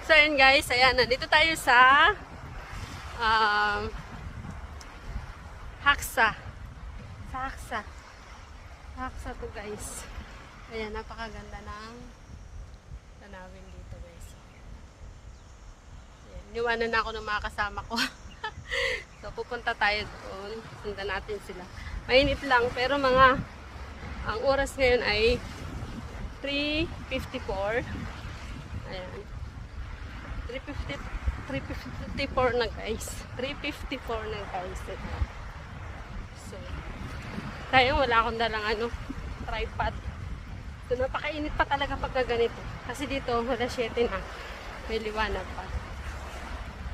So, ayun guys, ayan, nandito tayo sa Haksa. Sa Haksa. Haksa to guys. Ayan, napakaganda ng tanawin dito guys. Ayan, niwanan na ako ng mga kasama ko. So, pupunta tayo doon. Sundan natin sila. Mainit lang, pero ang oras ngayon ay 3:54. Ayan. 3:54 na guys. 3:54 na guys. So, kaya wala akong dalang tripod. So, napakainit pa talaga pagka ganito. Kasi dito, alas 7 na. May liwanag pa.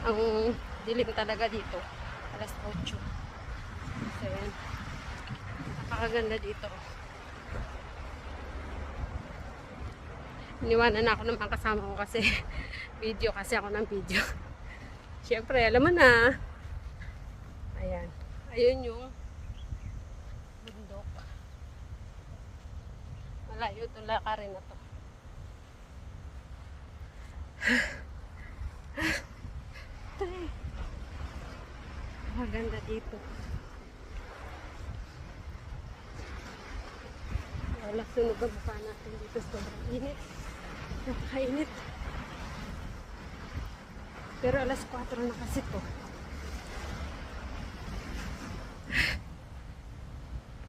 Ang dilim talaga dito. Alas 8. So, yan. Napakaganda dito. Iniwanan na ako ng mga kasama ko kasi video kasi ako ng video. Siyempre, alam mo na. Ayan. Ayun yung bundok. Malayo itong lakarin na to. Maganda dito. Wala, sunog ang mukha natin dito. Sobrang init. Napakainit. Pero alas 4 na kasi to.